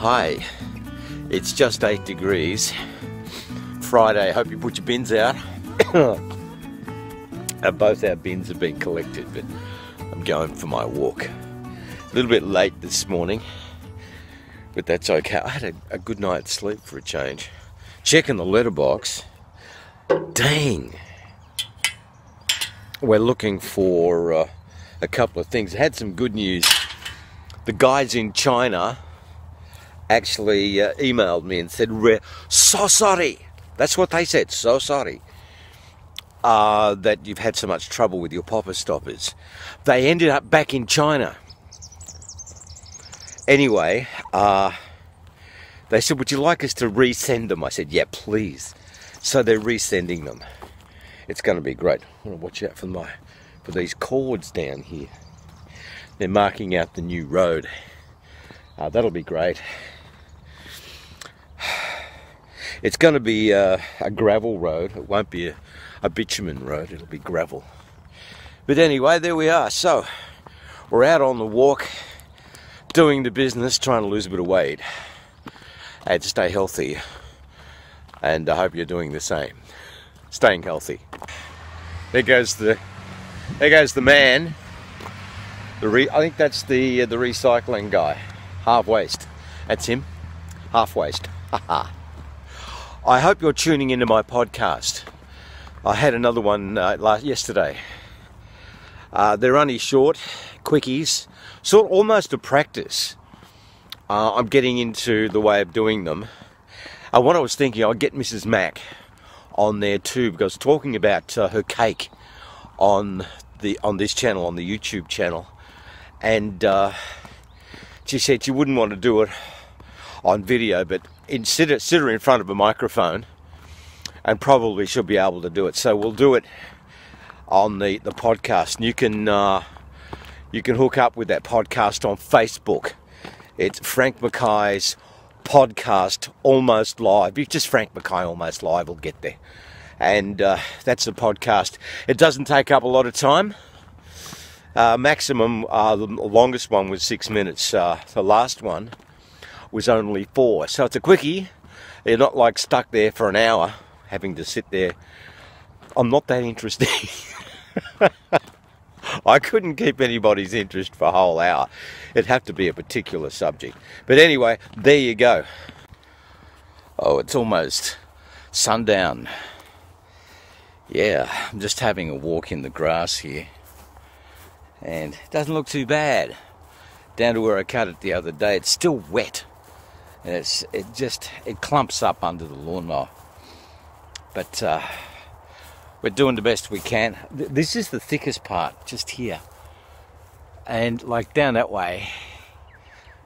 Hi, it's just 8 degrees. Friday, hope you put your bins out. Both our bins have been collected, but I'm going for my walk. A little bit late this morning, but that's okay. I had a good night's sleep for a change. Checking the letterbox. Dang. We're looking for a couple of things. I had some good news. The guys in China actually emailed me and said, so sorry. That's what they said, so sorry that you've had so much trouble with your popper stoppers. They ended up back in China. Anyway, they said, would you like us to resend them? I said, yeah, please. So they're resending them. It's going to be great. I want to watch out for these cords down here. They're marking out the new road. That'll be great. It's going to be a gravel road. It won't be a bitumen road. It'll be gravel. But anyway, there we are. So we're out on the walk, doing the business, trying to lose a bit of weight and to stay healthy. And I hope you're doing the same. Staying healthy. There goes the man. I think that's the recycling guy. Half waste. That's him. Half waste. Haha. I hope you're tuning into my podcast. I had another one yesterday. They're only short, quickies, sort of almost a practice. I'm getting into the way of doing them. What I was thinking, I'll get Mrs. Mac on there too, because talking about her cake on this channel, on the YouTube channel, and she said she wouldn't want to do it on video, but sit her in front of a microphone, and probably she'll be able to do it. So we'll do it on the podcast, and you can hook up with that podcast on Facebook. It's Frank Mackay's podcast Almost Live. If just Frank Mackay Almost Live will get there, and that's the podcast. It doesn't take up a lot of time. Maximum, the longest one was 6 minutes. The last one was only 4, so it's a quickie. You're not like stuck there for an hour having to sit there. I'm not that interesting. I couldn't keep anybody's interest for a whole hour. It'd have to be a particular subject. But anyway, there you go. Oh, it's almost sundown. Yeah, I'm just having a walk in the grass here, and it doesn't look too bad. Down to where I cut it the other day, it's still wet, and it clumps up under the lawnmower. But we're doing the best we can. This is the thickest part, just here, and like down that way,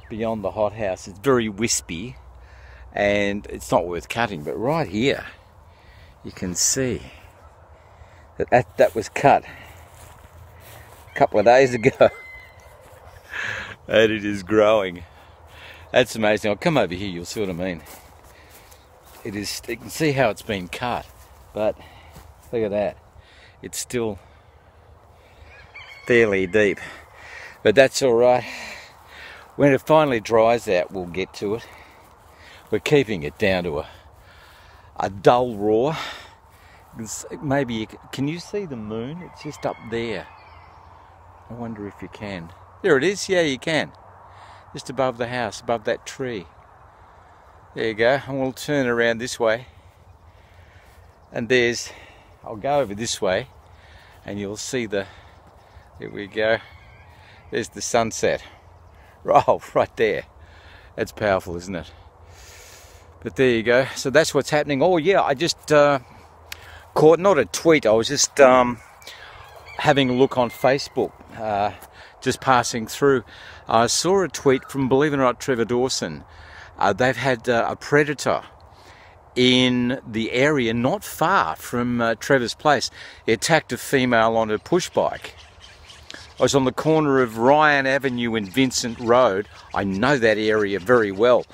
beyond the hothouse, it's very wispy, and it's not worth cutting. But right here, you can see that was cut a couple of days ago. And it is growing. That's amazing. I'll come over here, you'll see what I mean. It is, you can see how it's been cut, but look at that. It's still fairly deep, but that's all right. When it finally dries out, we'll get to it. We're keeping it down to a dull raw. Maybe, can you see the moon? It's just up there. I wonder if you can. There it is, yeah, you can. Just above the house, above that tree. There you go, and we'll turn around this way. And I'll go over this way, and you'll see there we go. There's the sunset. Oh, right there. That's powerful, isn't it? But there you go, so that's what's happening. Oh yeah, I just caught, not a tweet, I was just having a look on Facebook. Just passing through, I saw a tweet from, believe it or not, Trevor Dawson. They've had a predator in the area not far from Trevor's place. He attacked a female on a push bike. I was on the corner of Ryan Avenue and Vincent Road. I know that area very well.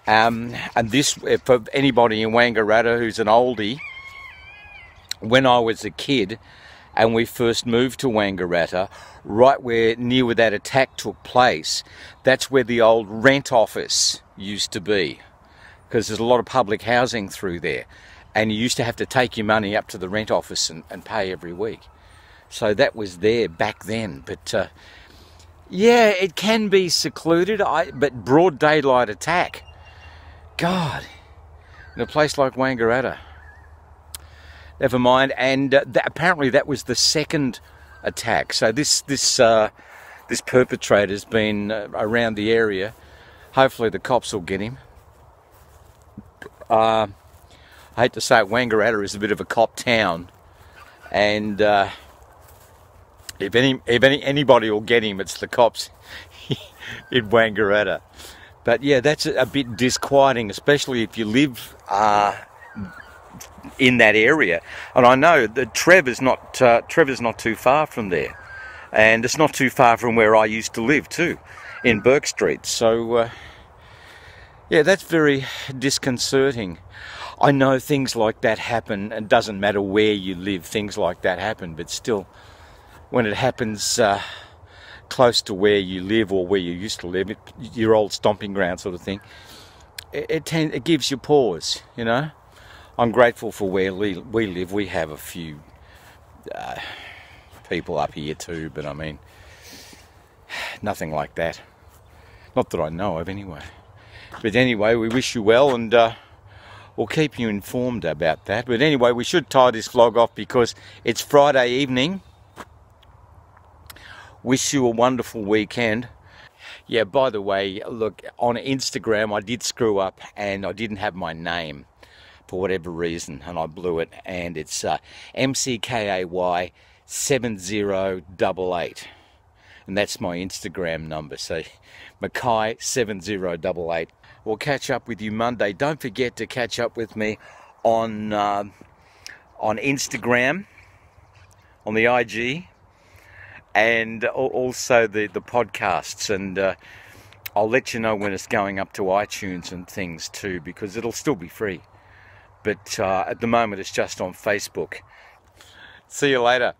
And this, for anybody in Wangaratta who's an oldie, when I was a kid, and we first moved to Wangaratta, right near where that attack took place, that's where the old rent office used to be, because there's a lot of public housing through there, and you used to have to take your money up to the rent office and pay every week. So that was there back then. But yeah, it can be secluded, but broad daylight attack, God, in a place like Wangaratta, never mind. And apparently that was the second attack. So this perpetrator's been around the area. Hopefully the cops will get him. I hate to say it, Wangaratta is a bit of a cop town, and if anybody will get him, it's the cops in Wangaratta. But yeah, that's a bit disquieting, especially if you live in that area. And I know that Trevor's not too far from there, and it's not too far from where I used to live too, in Burke Street. So yeah, that's very disconcerting. I know things like that happen, and it doesn't matter where you live, things like that happen, but still, when it happens close to where you live or where you used to live, your old stomping ground sort of thing, it gives you pause, you know. I'm grateful for where we live. We have a few people up here too, but I mean, nothing like that. Not that I know of anyway. But anyway, we wish you well, and we'll keep you informed about that. But anyway, we should tie this vlog off because it's Friday evening. Wish you a wonderful weekend. Yeah, by the way, look, on Instagram I did screw up and I didn't have my name for whatever reason, and I blew it, and it's MCKAY 7088, and that's my Instagram number. So Mackay 7088. We'll catch up with you Monday. Don't forget to catch up with me on Instagram, on the IG, and also the podcasts, and I'll let you know when it's going up to iTunes and things too, because it'll still be free. But at the moment it's just on Facebook. See you later.